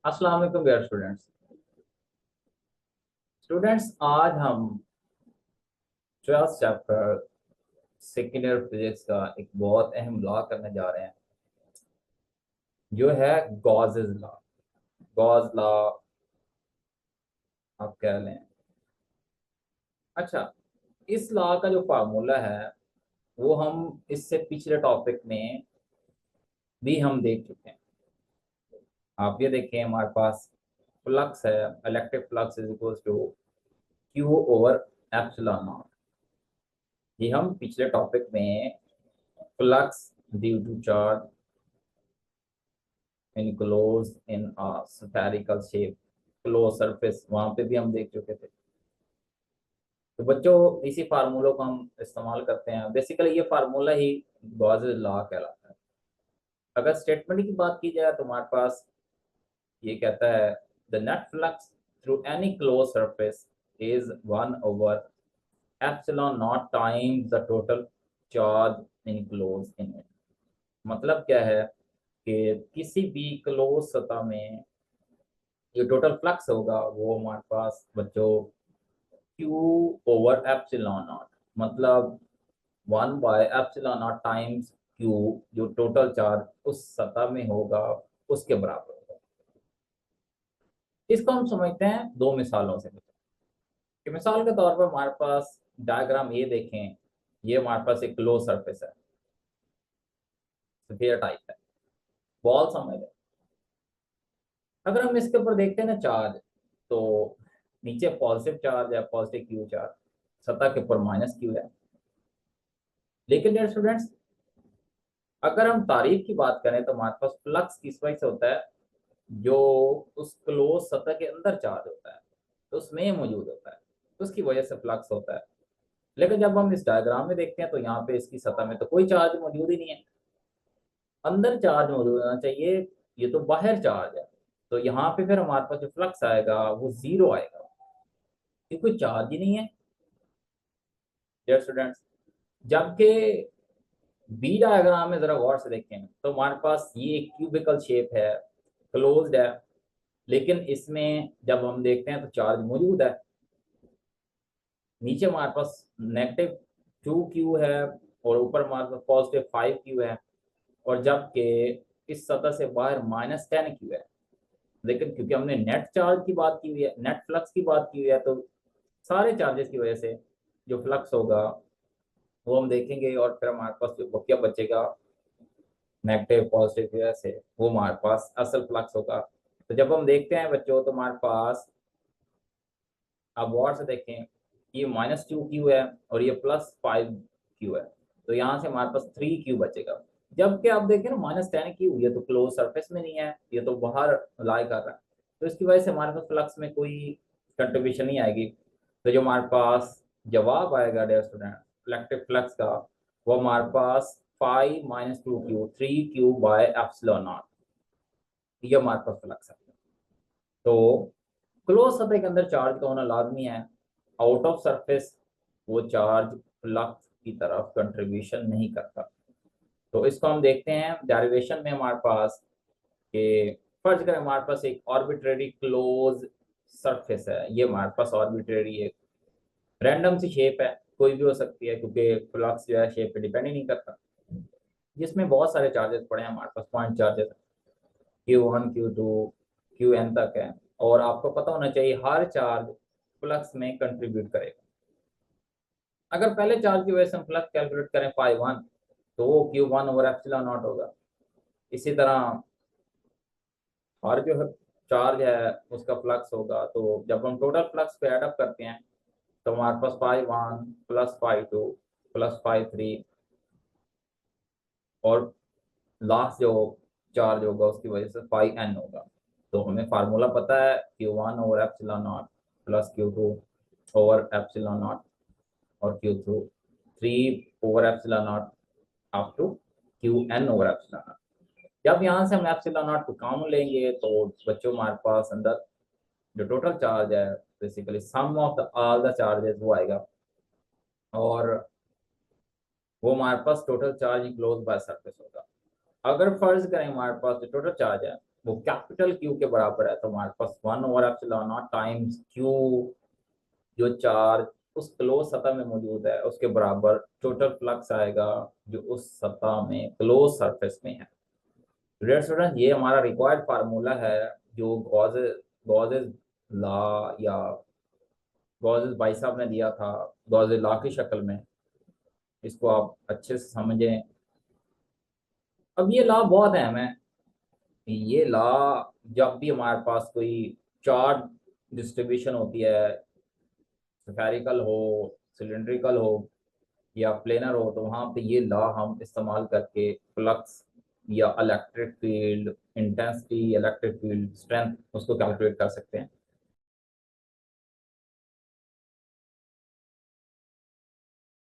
अस्सलाम वालेकुम dear students. आज हम 12th chapter second year physics का एक बहुत अहम लॉ करने जा रहे हैं, जो है गॉसेस लॉ। गॉस लॉ आप कह लें। अच्छा, इस लॉ का जो फार्मूला है वो हम इससे पिछले टॉपिक में भी हम देख चुके हैं। आप ये देखें, हमारे पास फ्लक्स है, electric flux is equal to q over epsilon not. ये हम पिछले टॉपिक में flux due to charge enclosed in a spherical shape closed surface, वहां पे भी हम देख चुके थे। तो बच्चों, इसी फार्मूलों को हम इस्तेमाल करते हैं। बेसिकली ये फार्मूला ही गॉसेस लॉ कहलाता है। अगर स्टेटमेंट की बात की जाए तो हमारे पास ये कहता है the net flux through any close surface is 1 over epsilon not times the total charge enclose in it. मतलब क्या है कि किसी भी क्लोज सतह में ये टोटल फ्लक्स होगा वो हमारे पास बच्चों क्यू ओवर एप्सिलॉन नॉट, मतलब 1/एप्सिलॉन नॉट टाइम्स क्यू, जो टोटल चार्ज उस सतह में होगा उसके बराबर होगा। इसको हम समझते हैं दो मिसालों से। कि मिसाल के तौर पर हमारे पास डायग्राम ये देखें, ये हमारे पास एक क्लोज सरफेस है, स्फीयर टाइप है, बॉल समझ है। अगर हम इसके ऊपर देखते हैं ना चार्ज, तो नीचे पॉजिटिव चार्ज है, पॉजिटिव क्यू चार्ज, सतह के ऊपर माइनस क्यू है। लेकिन डियर स्टूडेंट्स, अगर हम तारीफ की बात करें तो हमारे पास फ्लक्स किस वजह से होता है, जो उस क्लोज सतह के अंदर चार्ज होता है तो उसमें मौजूद होता है, तो उसकी वजह से फ्लक्स होता है। लेकिन जब हम इस डायग्राम में देखते हैं तो यहाँ पे इसकी सतह में तो कोई चार्ज मौजूद ही नहीं है, अंदर चार्ज मौजूद होना चाहिए, ये तो बाहर चार्ज है। तो यहाँ पे फिर हमारे पास जो फ्लक्स आएगा वो जीरो आएगा, ये कोई चार्ज ही नहीं है डियर स्टूडेंट्स। जबकि बी डायग्राम में जरा गौर से देखें तो हमारे पास ये एक क्यूबिकल शेप है, क्लोज्ड है, लेकिन इसमें जब हम देखते हैं तो चार्ज मौजूद है। नीचे हमारे पास -2 क्यू है और ऊपर हमारे पास +5 क्यू है, और जबकि इस सतह से बाहर -10 क्यू है। लेकिन क्योंकि हमने नेट चार्ज की बात की हुई है, नेट फ्लक्स की बात की हुई है, तो सारे चार्जेस की वजह से जो फ्लक्स होगा वो हम देखेंगे, और फिर हमारे पास जो क्या बचेगा नेगेटिव पॉजिटिव की वजह से, वो हमारे पास असल फ्लक्स होगा। तो जब हम देखते हैं बच्चों तो हमारे पास, आप गौर से देखें, ये -2 क्यू है और ये +5 क्यू है, तो यहाँ से हमारे पास 3 क्यू बचेगा। जबकि आप देखें ना -10 क्यू, ये तो क्लोज सरफेस में नहीं है, ये तो बाहर लाई कर रहा है, तो इसकी वजह से हमारे पास फ्लक्स में कोई कंट्रीब्यूशन नहीं आएगी। तो जो हमारे पास जवाब आएगा डियर स्टूडेंट इलेक्ट्रिक फ्लक्स का, वो हमारे पास 5 - 2 Q 3 Q by epsilon not, ये हमारे पास फ्लक्स है। तो क्लोज सतह के अंदर चार्ज का होना लाजमी है, आउट ऑफ सरफेस वो चार्ज फ्लक्स की तरफ कंट्रीब्यूशन नहीं करता। तो इसको हम देखते हैं डेरिवेशन में हमारे पास कि फर्ज करें हमारे पास एक आर्बिट्रेरी क्लोज सरफेस है, ये हमारे पास आर्बिट्रेरी एक रैंडम सी शेप है, कोई भी हो सकती है क्योंकि फ्लक्स जो है शेप पे डिपेंड ही नहीं करता, जिसमें बहुत सारे चार्जेस पड़े हैं हमारे पास, point charges Q1 Q2 Qn तक है। और आपको पता होना चाहिए हर चार्ज फ्लक्स में कंट्रीब्यूट करेगा। अगर पहले चार्ज की वजह से हम फ्लक्स कैलकुलेट करें φ1, तो वो Q1/ε0 होगा। इसी तरह हर जो चार्ज है उसका फ्लक्स होगा, तो जब हम टोटल फ्लक्स को एड अप करते हैं तो हमारे पास φ1 +φ2 +φ3, और लास्ट जो चार्ज होगा उसकी वजह से φn होगा। तो हमें फार्मूला पता है Q1/ε0 +Q2/ε0 और Q3/ε0 अप टू Qn/ε0। जब यहाँ से हम ε0 को कॉमन लेंगे तो बच्चों हमारे पास अंदर जो टोटल चार्ज है, basically sum of the all the charges, वो आएगा, और वो हमारे पास total charge close by surface होगा। अगर फर्ज करें हमारे पास जो टोटल चार्ज है वो कैपिटल क्यू के बराबर है, तो हमारे पास 1/ε0 टाइम्स क्यू, जो चार्ज उस क्लोज सतह में मौजूद है उसके बराबर टोटल फ्लक्स आएगा जो उस सतह में क्लोज सरफेस में है। डियर स्टूडेंट, ये हमारा रिक्वायर्ड फार्मूला है जो गॉसेस लॉ या गॉसेस भाई साहब ने दिया था गॉसेस लॉ की शक्ल में। इसको आप अच्छे से समझें। अब ये लॉ बहुत अहम है। ये लॉ जब भी हमारे पास कोई चार्ज डिस्ट्रीब्यूशन होती है, स्फेरिकल हो, सिलिंड्रिकल हो या प्लेनर हो, तो वहाँ पे ये लॉ हम इस्तेमाल करके फ्लक्स या electric field intensity, electric field strength उसको कैलकुलेट कर सकते हैं।